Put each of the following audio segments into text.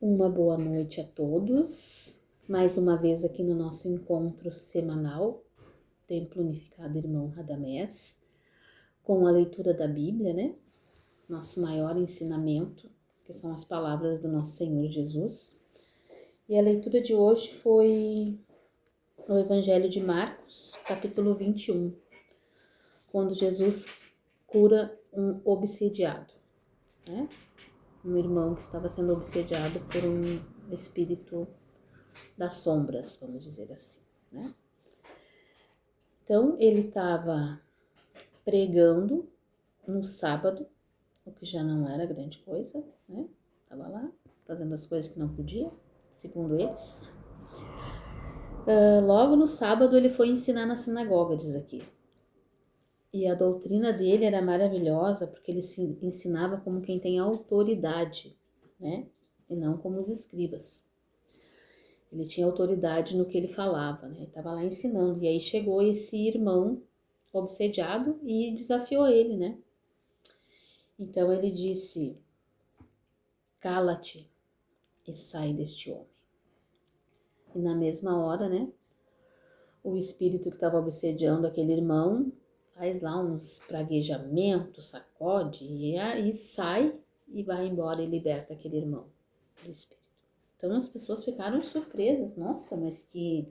Uma boa noite a todos. Mais uma vez aqui no nosso encontro semanal, Templo Unificado Irmão Radamés, com a leitura da Bíblia, né? Nosso maior ensinamento, que são as palavras do nosso Senhor Jesus. E a leitura de hoje foi no Evangelho de Marcos, capítulo 21, quando Jesus cura um obsediado, né? Um irmão que estava sendo obsediado por um espírito das sombras, vamos dizer assim, né? Então, ele estava pregando no sábado, o que já não era grande coisa, né? Estava lá, fazendo as coisas que não podia, segundo eles. Logo no sábado, ele foi ensinar na sinagoga, diz aqui. E a doutrina dele era maravilhosa, porque ele se ensinava como quem tem autoridade, né? E não como os escribas. Ele tinha autoridade no que ele falava, né? Ele estava lá ensinando. E aí chegou esse irmão obsediado e desafiou ele, né? Então ele disse: cala-te e sai deste homem. E na mesma hora, né? O espírito que estava obsediando aquele irmão faz lá uns praguejamentos, sacode, e aí sai e vai embora e liberta aquele irmão do espírito. Então as pessoas ficaram surpresas. Nossa, mas que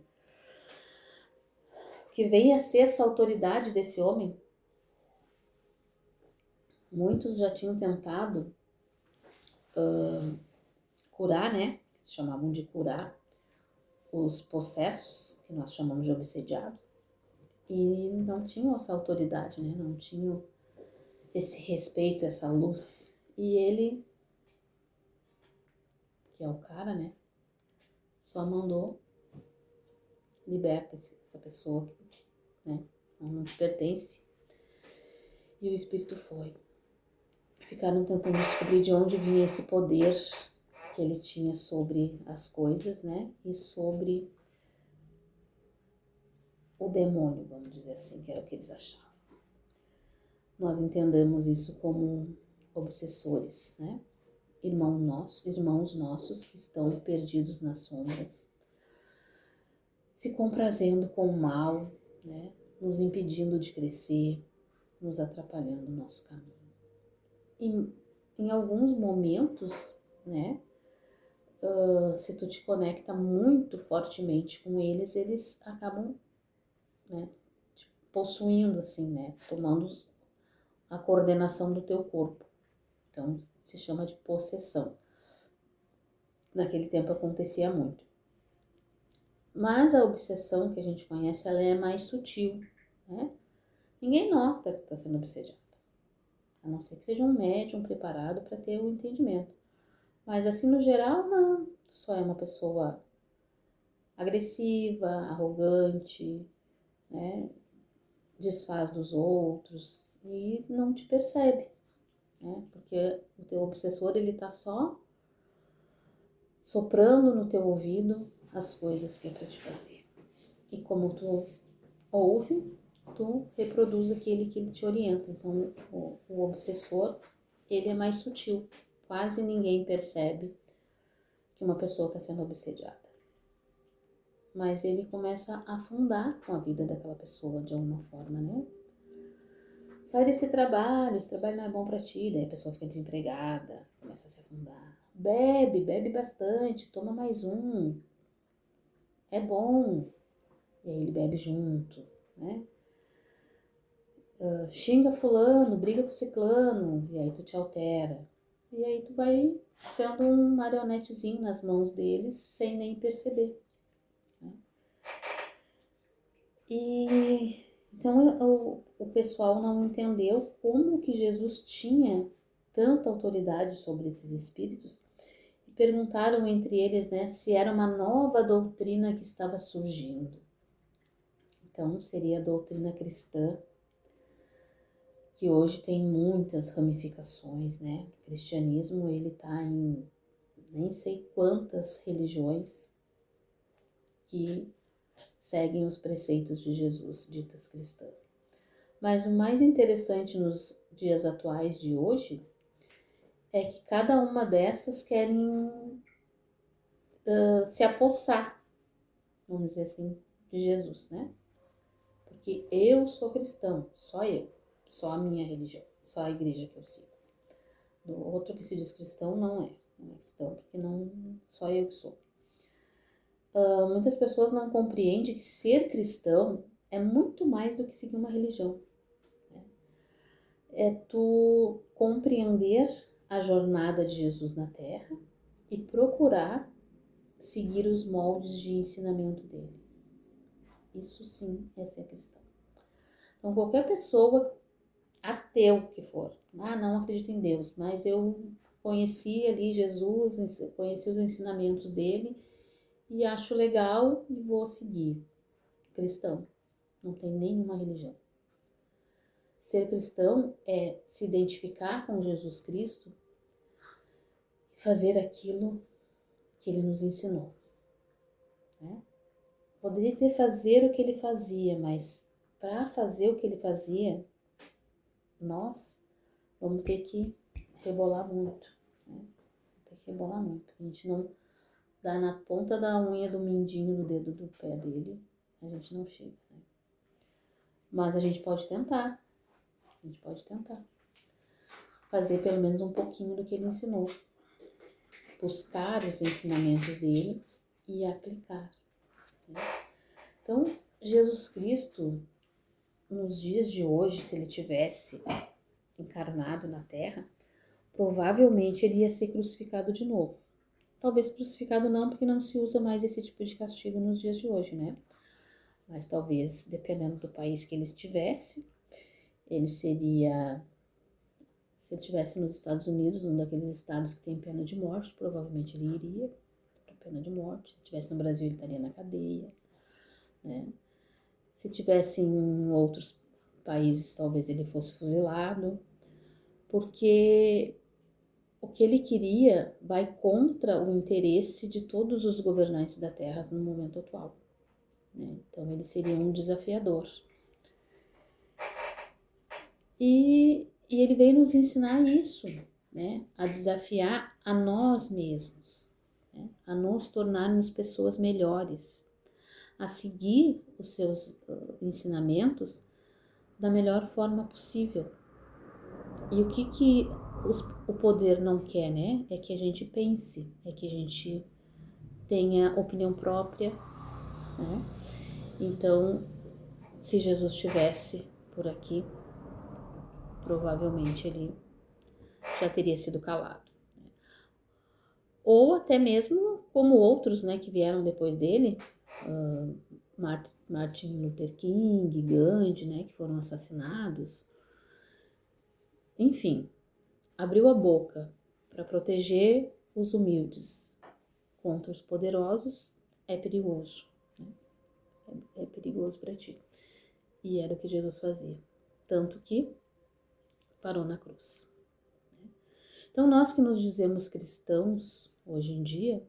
veio a ser essa autoridade desse homem? Muitos já tinham tentado curar, né? Chamavam de curar os possessos, que nós chamamos de obsediado, e não tinham essa autoridade, né? Não tinham esse respeito, essa luz. E ele, que é o cara, né? Só mandou: liberta essa pessoa que, né? Não te pertence. E o espírito foi. Ficaram tentando descobrir de onde vinha esse poder que ele tinha sobre as coisas, né? E sobre o demônio, vamos dizer assim, que era o que eles achavam. Nós entendemos isso como obsessores, né? Irmãos nossos que estão perdidos nas sombras, se comprazendo com o mal, né? Nos impedindo de crescer, nos atrapalhando no nosso caminho. E em alguns momentos, né? Se tu te conecta muito fortemente com eles, eles acabam, né, te possuindo, assim, né? Tomando a coordenação do teu corpo. Então, se chama de possessão. Naquele tempo acontecia muito. Mas a obsessão que a gente conhece, ela é mais sutil, né? Ninguém nota que está sendo obsediado, a não ser que seja um médium preparado para ter o entendimento. Mas assim, no geral, não. Só é uma pessoa agressiva, arrogante, né? Desfaz dos outros e não te percebe, né? Porque o teu obsessor, ele tá só soprando no teu ouvido as coisas que é para te fazer. E como tu ouve, tu reproduz aquele que ele te orienta. Então, o obsessor, ele é mais sutil. Quase ninguém percebe que uma pessoa está sendo obsediada. Mas ele começa a afundar com a vida daquela pessoa de alguma forma, né? Sai desse trabalho, esse trabalho não é bom para ti, daí a pessoa fica desempregada, começa a se afundar. Bebe bastante, toma mais um, é bom. E aí ele bebe junto, né? Xinga fulano, briga com ciclano, e aí tu te altera. E aí tu vai sendo um marionetezinho nas mãos deles, sem nem perceber, né? E então o pessoal não entendeu como que Jesus tinha tanta autoridade sobre esses espíritos e perguntaram entre eles, né, se era uma nova doutrina que estava surgindo. Então seria a doutrina cristã, que hoje tem muitas ramificações, né? O cristianismo, ele tá em nem sei quantas religiões que seguem os preceitos de Jesus, ditas cristãs. Mas o mais interessante nos dias atuais de hoje é que cada uma dessas querem se apossar, vamos dizer assim, de Jesus, né? Porque eu sou cristão, só a minha religião, só a igreja que eu sigo. Do outro que se diz cristão não é cristão, porque não só eu que sou. Muitas pessoas não compreendem que ser cristão é muito mais do que seguir uma religião. Né? É tu compreender a jornada de Jesus na Terra e procurar seguir os moldes de ensinamento dele. Isso sim é ser cristão. Então, qualquer pessoa, ateu que for, não acredito em Deus, mas eu conheci ali Jesus, conheci os ensinamentos dele e acho legal e vou seguir. Cristão, não tem nenhuma religião. Ser cristão é se identificar com Jesus Cristo e fazer aquilo que ele nos ensinou. Né? Poderia dizer fazer o que ele fazia, mas para fazer o que ele fazia, nós vamos ter que rebolar muito. Né? Tem que rebolar muito. A gente não dá na ponta da unha do mindinho no dedo do pé dele, a gente não chega. Né? Mas a gente pode tentar. A gente pode tentar fazer pelo menos um pouquinho do que ele ensinou. Buscar os ensinamentos dele e aplicar. Né? Então, Jesus Cristo, nos dias de hoje, se ele tivesse encarnado na Terra, provavelmente ele ia ser crucificado de novo. Talvez crucificado não, porque não se usa mais esse tipo de castigo nos dias de hoje, né? Mas talvez, dependendo do país que ele estivesse, ele seria... Se ele estivesse nos Estados Unidos, um daqueles estados que tem pena de morte, provavelmente ele iria para pena de morte. Se estivesse no Brasil, ele estaria na cadeia, né? Se tivesse em outros países, talvez ele fosse fuzilado, porque o que ele queria vai contra o interesse de todos os governantes da Terra no momento atual. Né? Então, ele seria um desafiador. E ele veio nos ensinar isso, né? A desafiar a nós mesmos, né? A nos tornarmos pessoas melhores, a seguir os seus ensinamentos da melhor forma possível. E o que o poder não quer, né? É que a gente pense, é que a gente tenha opinião própria, né? Então, se Jesus estivesse por aqui, provavelmente ele já teria sido calado. Né? Ou até mesmo como outros, né, que vieram depois dele, Martin Luther King, Gandhi, né, que foram assassinados. Enfim, abriu a boca para proteger os humildes contra os poderosos, é perigoso. Né? É perigoso para ti. E era o que Jesus fazia. Tanto que parou na cruz. Então, nós que nos dizemos cristãos, hoje em dia,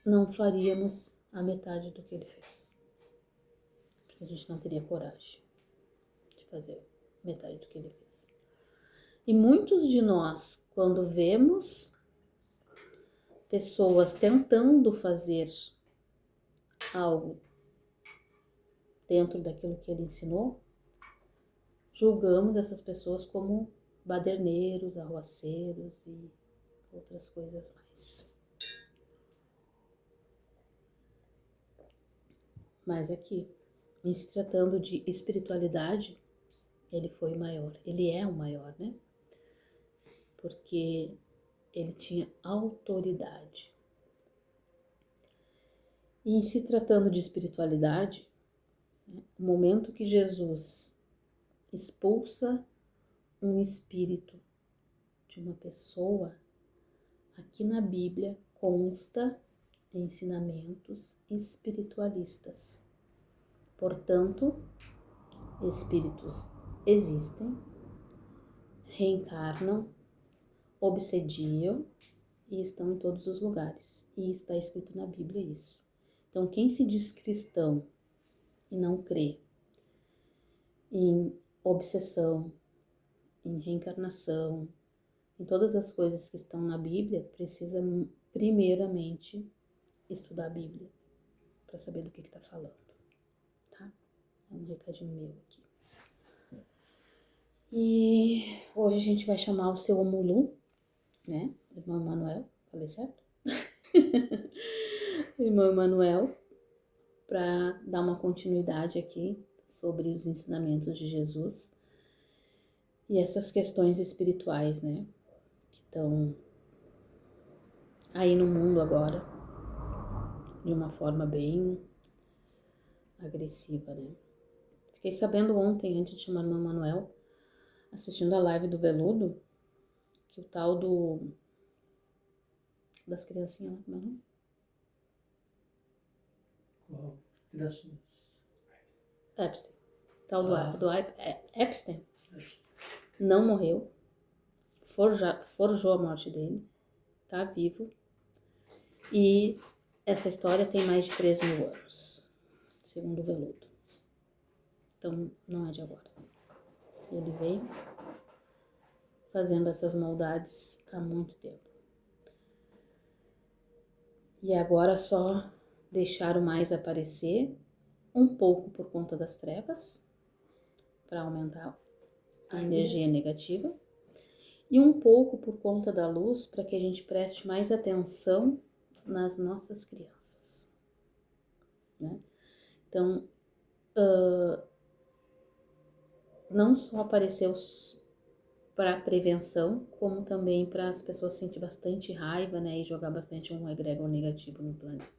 não faríamos a metade do que ele fez. Porque a gente não teria coragem de fazer metade do que ele fez. E muitos de nós, quando vemos pessoas tentando fazer algo dentro daquilo que ele ensinou, julgamos essas pessoas como baderneiros, arruaceiros e outras coisas mais. Mas aqui, em se tratando de espiritualidade, ele foi o maior. Ele é o maior, né? Porque ele tinha autoridade. E em se tratando de espiritualidade, né, o momento que Jesus expulsa um espírito de uma pessoa, aqui na Bíblia consta ensinamentos espiritualistas. Portanto, espíritos existem, reencarnam, obsediam e estão em todos os lugares. E está escrito na Bíblia isso. Então, quem se diz cristão e não crê em obsessão, em reencarnação, em todas as coisas que estão na Bíblia, precisa primeiramente estudar a Bíblia para saber do que está falando, tá? É um recadinho meu aqui. E hoje a gente vai chamar o seu Omulu, né? Irmão Emanuel, falei certo? Irmão Emanuel, para dar uma continuidade aqui sobre os ensinamentos de Jesus e essas questões espirituais, né? Que estão aí no mundo agora, de uma forma bem agressiva, né? Fiquei sabendo ontem, antes de chamar o irmão Emanuel, assistindo a live do Veludo, que o tal das criancinhas lá, como é o nome? Qual? Criancinhas. Epstein. O tal do Epstein não morreu, forjou a morte dele, tá vivo. E essa história tem mais de 3.000 anos, segundo o Veludo. Então, não é de agora. Ele vem fazendo essas maldades há muito tempo. E agora só deixaram mais aparecer, um pouco por conta das trevas, para aumentar a energia negativa, e um pouco por conta da luz, para que a gente preste mais atenção nas nossas crianças, né? Então, não só apareceu para prevenção, como também para as pessoas sentir bastante raiva, né, e jogar bastante um egrégor negativo no planeta.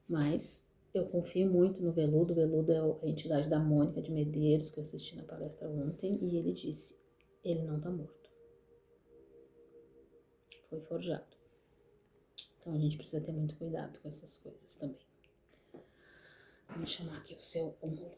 Mas eu confio muito no Veludo. O Veludo é a entidade da Mônica de Medeiros, que eu assisti na palestra ontem, e ele disse, ele não tá morto. Foi forjado. Então a gente precisa ter muito cuidado com essas coisas também. Vamos chamar aqui o seu Omulu.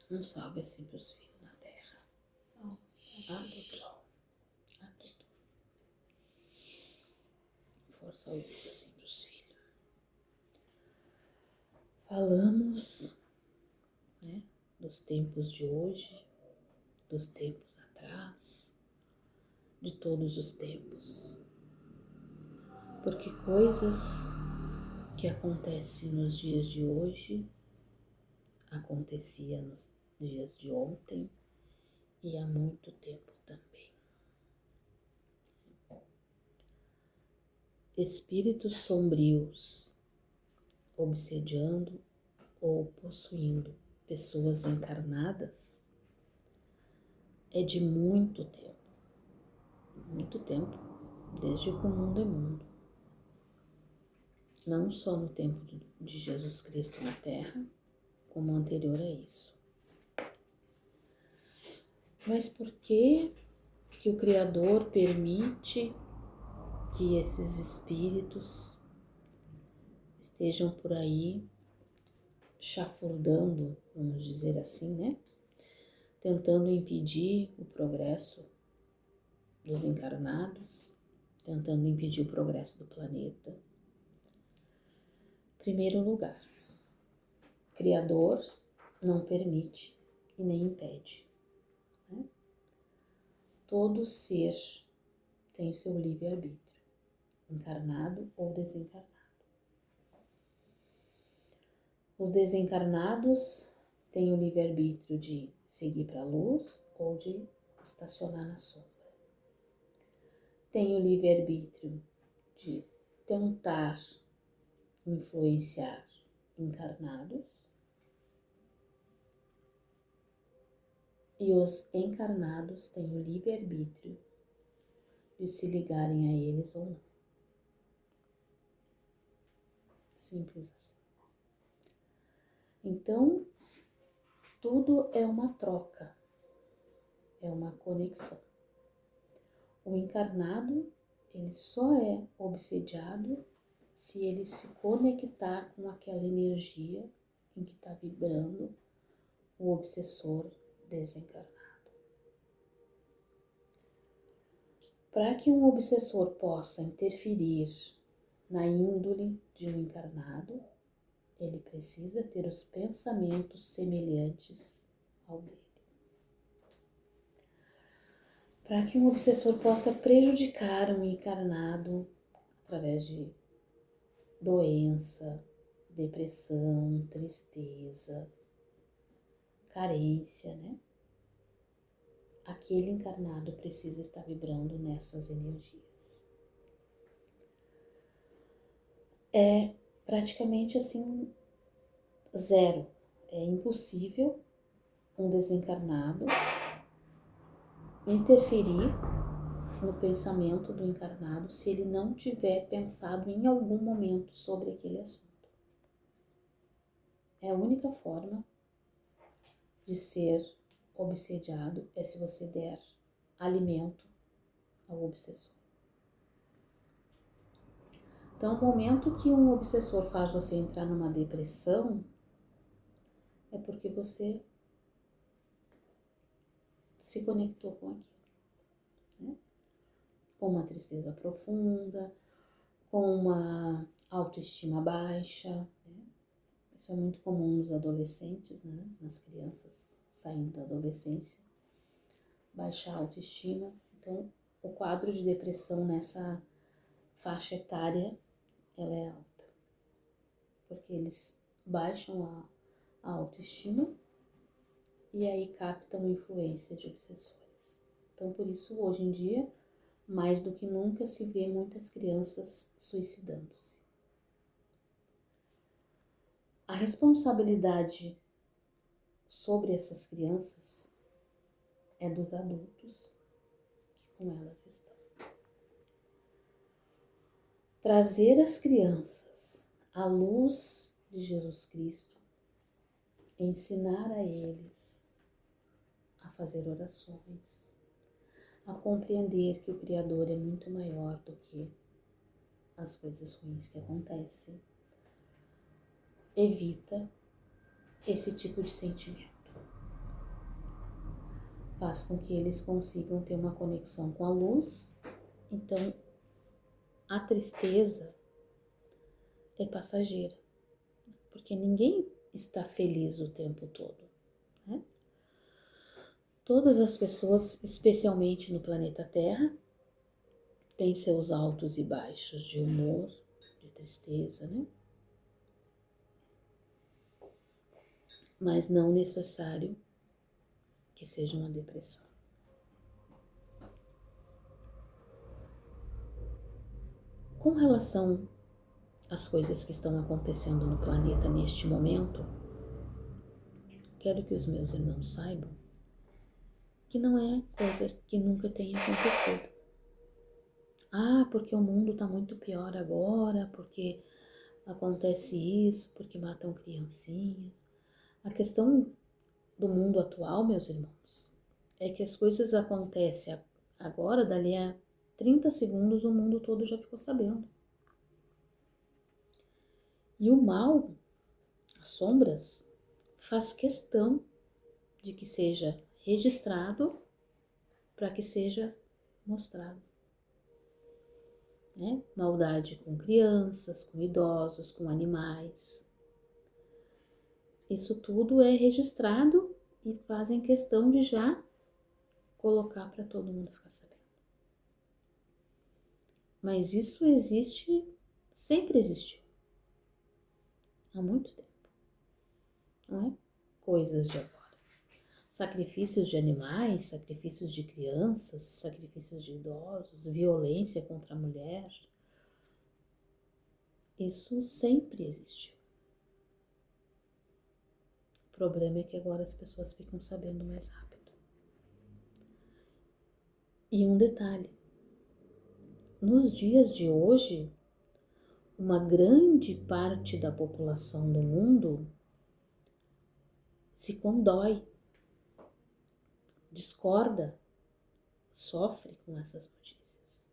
Um salve assim para os filhos na terra. Salve. A tudo. A tudo. Força a luz assim para os filhos. Falamos, né, dos tempos de hoje, dos tempos atrás, de todos os tempos. Porque coisas que acontecem nos dias de hoje acontecia nos dias de ontem e há muito tempo também. Espíritos sombrios obsediando ou possuindo pessoas encarnadas é de muito tempo, desde que o mundo é mundo. Não só no tempo de Jesus Cristo na Terra, como anterior a isso. Mas por que o Criador permite que esses espíritos estejam por aí chafurdando, vamos dizer assim, né? Tentando impedir o progresso dos encarnados, tentando impedir o progresso do planeta? Primeiro lugar, o Criador não permite e nem impede, né? Todo ser tem o seu livre-arbítrio, encarnado ou desencarnado. Os desencarnados têm o livre-arbítrio de seguir para a luz ou de estacionar na sombra. Tem o livre-arbítrio de tentar influenciar encarnados, e os encarnados têm o livre-arbítrio de se ligarem a eles ou não. Simples assim. Então, tudo é uma troca, é uma conexão. O encarnado, ele só é obsediado se ele se conectar com aquela energia em que está vibrando o obsessor desencarnado. Para que um obsessor possa interferir na índole de um encarnado, ele precisa ter os pensamentos semelhantes ao dele. Para que um obsessor possa prejudicar um encarnado através de doença, depressão, tristeza, carência, né? Aquele encarnado precisa estar vibrando nessas energias. É praticamente assim, zero. É impossível um desencarnado interferir no pensamento do encarnado se ele não tiver pensado em algum momento sobre aquele assunto. É a única forma de ser obsediado é se você der alimento ao obsessor. Então, o momento que um obsessor faz você entrar numa depressão é porque você se conectou com aquilo, né? Com uma tristeza profunda, com uma autoestima baixa, né? Isso é muito comum nos adolescentes, né? Nas crianças saindo da adolescência, baixa autoestima. Então, o quadro de depressão nessa faixa etária, ela é alta, porque eles baixam a autoestima e aí captam influência de obsessores. Então, por isso, hoje em dia, mais do que nunca, se vê muitas crianças suicidando-se. A responsabilidade sobre essas crianças é dos adultos que com elas estão. Trazer as crianças à luz de Jesus Cristo, ensinar a eles a fazer orações, a compreender que o Criador é muito maior do que as coisas ruins que acontecem, evita esse tipo de sentimento. Faz com que eles consigam ter uma conexão com a luz. Então, a tristeza é passageira, porque ninguém está feliz o tempo todo, né? Todas as pessoas, especialmente no planeta Terra, têm seus altos e baixos de humor, de tristeza, né? Mas não necessário que seja uma depressão. Com relação às coisas que estão acontecendo no planeta neste momento, quero que os meus irmãos saibam que não é coisa que nunca tenha acontecido. Ah, porque o mundo está muito pior agora, porque acontece isso, porque matam criancinhas. A questão do mundo atual, meus irmãos, é que as coisas acontecem agora, dali a 30 segundos o mundo todo já ficou sabendo. E o mal, as sombras, faz questão de que seja registrado para que seja mostrado. Né? Maldade com crianças, com idosos, com animais. Isso tudo é registrado e fazem questão de já colocar para todo mundo ficar sabendo. Mas isso existe, sempre existiu. Há muito tempo. Não é coisas de agora. Sacrifícios de animais, sacrifícios de crianças, sacrifícios de idosos, violência contra a mulher. Isso sempre existiu. O problema é que agora as pessoas ficam sabendo mais rápido. E um detalhe. Nos dias de hoje, uma grande parte da população do mundo se condói, discorda, sofre com essas notícias.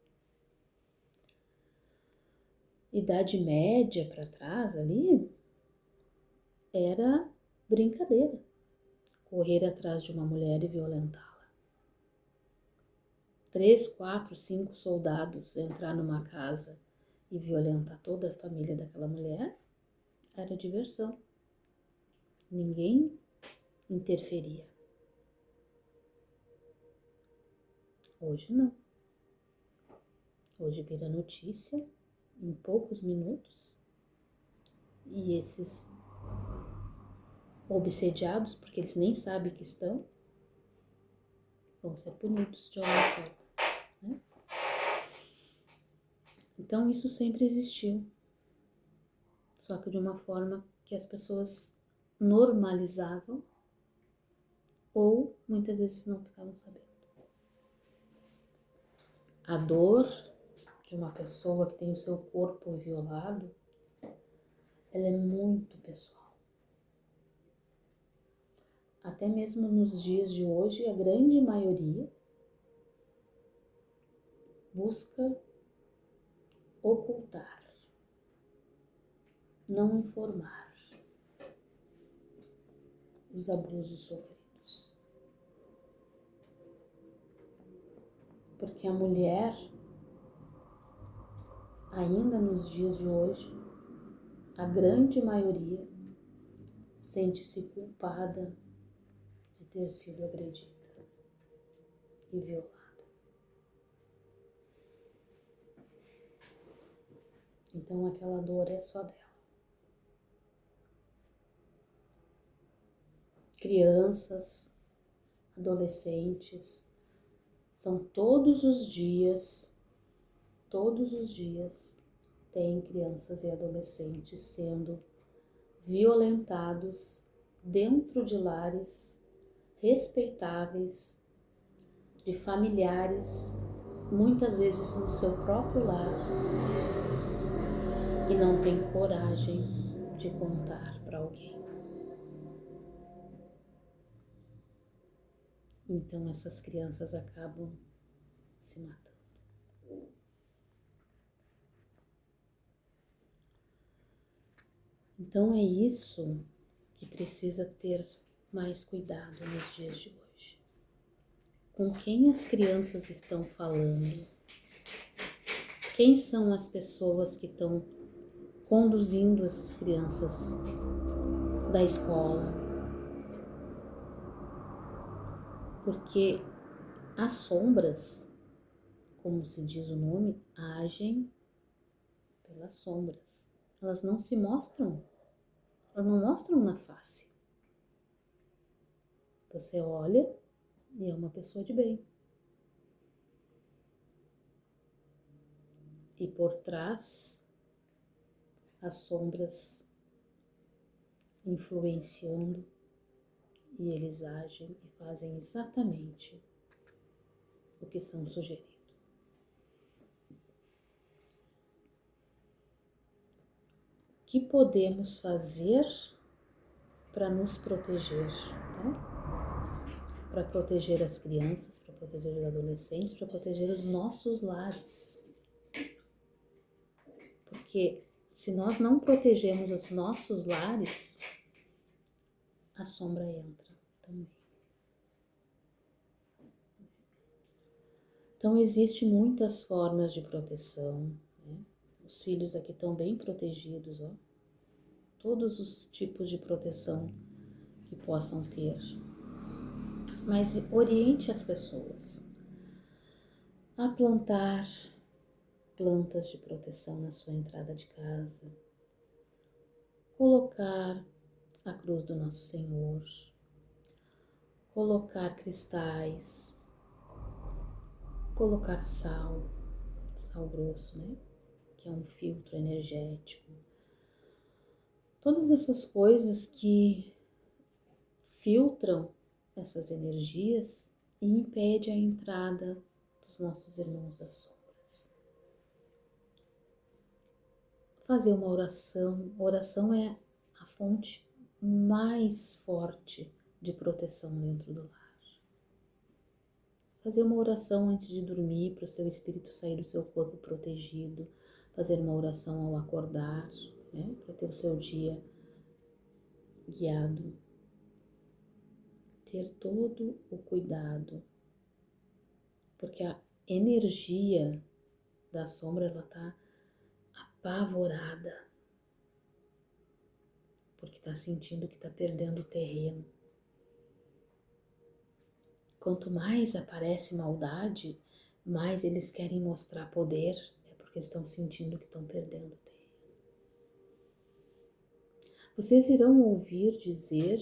Idade Média para trás ali, era brincadeira. Correr atrás de uma mulher e violentá-la. 3, 4, 5 soldados entrar numa casa e violentar toda a família daquela mulher era diversão. Ninguém interferia. Hoje não. Hoje vira notícia em poucos minutos e esses obsediados, porque eles nem sabem que estão, vão ser punidos de alguma forma, né? Então isso sempre existiu, só que de uma forma que as pessoas normalizavam ou muitas vezes não ficavam sabendo. A dor de uma pessoa que tem o seu corpo violado, ela é muito pessoal. Até mesmo nos dias de hoje, a grande maioria busca ocultar, não informar os abusos sofridos. Porque a mulher, ainda nos dias de hoje, a grande maioria sente-se culpada de ter sido agredida e violada. Então aquela dor é só dela. Crianças, adolescentes, são todos os dias, tem crianças e adolescentes sendo violentados dentro de lares respeitáveis, de familiares, muitas vezes no seu próprio lar, e não tem coragem de contar para alguém. Então essas crianças acabam se matando. Então é isso que precisa ter mais cuidado nos dias de hoje. Com quem as crianças estão falando? Quem são as pessoas que estão conduzindo essas crianças da escola? Porque as sombras, como se diz o nome, agem pelas sombras. Elas não se mostram, elas não mostram na face. Você olha e é uma pessoa de bem. E por trás, as sombras influenciando, e eles agem e fazem exatamente o que são sugeridos. O que podemos fazer para nos proteger, né? Para proteger as crianças, para proteger os adolescentes, para proteger os nossos lares. Porque se nós não protegemos os nossos lares, a sombra entra também. Então, existem muitas formas de proteção, né? Os filhos aqui estão bem protegidos, ó. Todos os tipos de proteção que possam ter. Mas oriente as pessoas a plantar plantas de proteção na sua entrada de casa, colocar a cruz do Nosso Senhor, colocar cristais, colocar sal grosso, né? Que é um filtro energético. Todas essas coisas que filtram essas energias e impedem a entrada dos nossos irmãos das sombras. Fazer uma oração. A oração é a fonte mais forte de proteção dentro do lar. Fazer uma oração antes de dormir para o seu espírito sair do seu corpo protegido. fazer uma oração ao acordar, né? Para ter o seu dia guiado. Ter todo o cuidado, porque a energia da sombra, ela tá apavorada, porque tá sentindo que tá perdendo terreno. Quanto mais aparece maldade, mais eles querem mostrar poder, é porque estão sentindo que estão perdendo terreno. Vocês irão ouvir dizer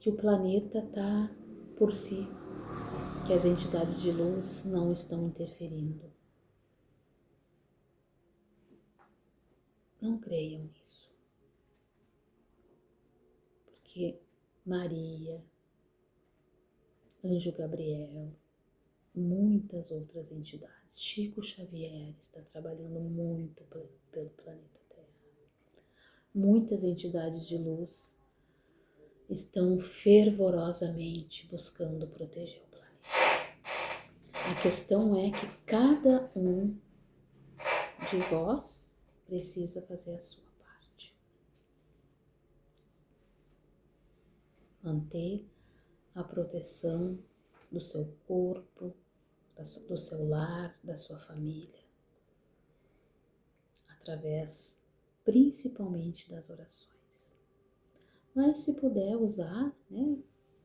que o planeta tá por si, que as entidades de luz não estão interferindo. Não creiam nisso. Porque Maria, Anjo Gabriel, muitas outras entidades, Chico Xavier está trabalhando muito pelo planeta Terra. Muitas entidades de luz estão fervorosamente buscando proteger o planeta. A questão é que cada um de vós precisa fazer a sua parte. Manter a proteção do seu corpo, do seu lar, da sua família, através principalmente das orações. Mas se puder usar, né,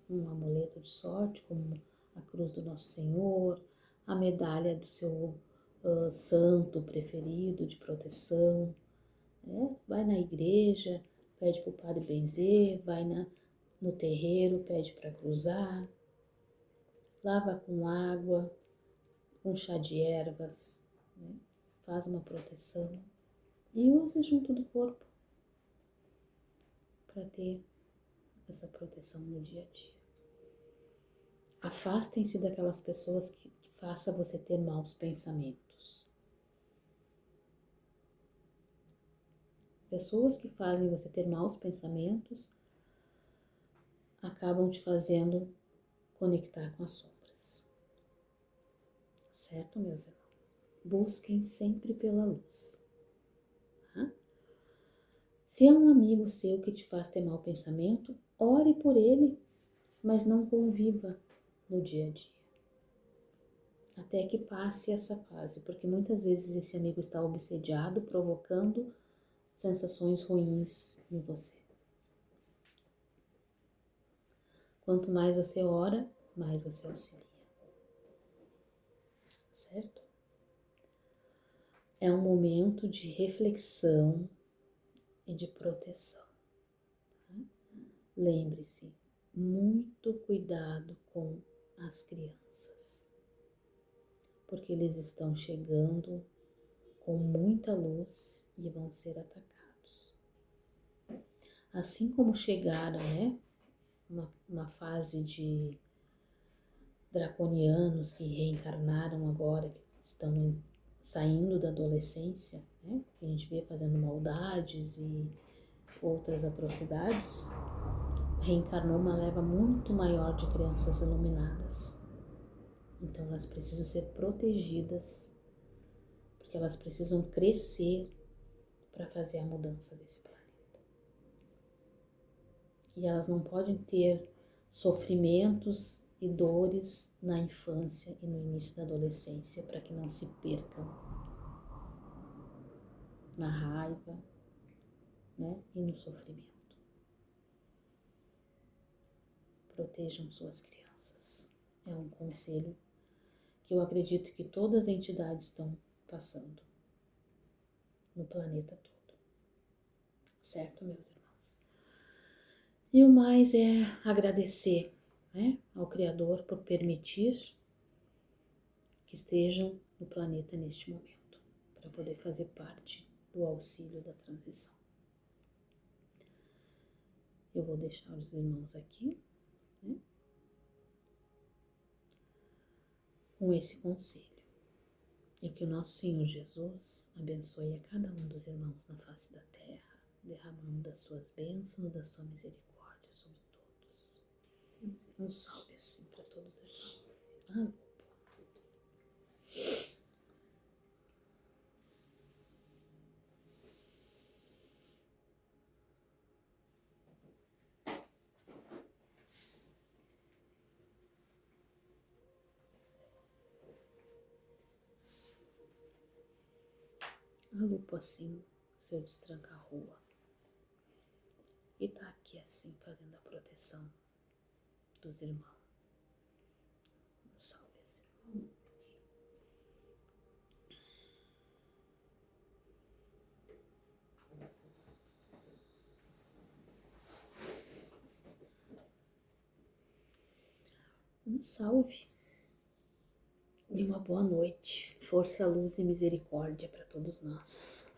um amuleto de sorte, como a cruz do Nosso Senhor, a medalha do seu santo preferido de proteção, né? Vai na igreja, pede para o padre benzer, vai no terreiro, pede para cruzar, lava com água, com chá de ervas, né? Faz uma proteção e use junto do corpo para ter essa proteção no dia a dia. Afastem-se daquelas pessoas que façam você ter maus pensamentos. Pessoas que fazem você ter maus pensamentos acabam te fazendo conectar com as sombras. Certo, meus irmãos? Busquem sempre pela luz. Tá? Se é um amigo seu que te faz ter mau pensamento, ore por ele, mas não conviva no dia a dia. Até que passe essa fase, porque muitas vezes esse amigo está obsediado, provocando sensações ruins em você. Quanto mais você ora, mais você auxilia. Certo? É um momento de reflexão e de proteção. Tá? Lembre-se, muito cuidado com as crianças, porque eles estão chegando com muita luz e vão ser atacados. Assim como chegaram, né, uma fase de draconianos que reencarnaram agora, que estão saindo da adolescência, né, que a gente vê fazendo maldades e outras atrocidades, reencarnou uma leva muito maior de crianças iluminadas. Então elas precisam ser protegidas, porque elas precisam crescer para fazer a mudança desse planeta. E elas não podem ter sofrimentos e dores na infância e no início da adolescência, para que não se percam na raiva, né, e no sofrimento. Protejam suas crianças. É um conselho que eu acredito que todas as entidades estão passando no planeta todo. Certo, meus irmãos? E o mais é agradecer, né, ao Criador por permitir que estejam no planeta neste momento, para poder fazer parte do auxílio da transição. Eu vou deixar os irmãos aqui, né, com esse conselho. E que o nosso Senhor Jesus abençoe a cada um dos irmãos na face da terra, derramando das suas bênçãos, da sua misericórdia sobre todos. Sim, sim. Um salve assim para todos os irmãos. a lupa assim, seu destranca-rua. E tá aqui assim, fazendo a proteção dos irmãos. Salve esse irmão. Um salve e uma boa noite. Força, luz e misericórdia para todos nós.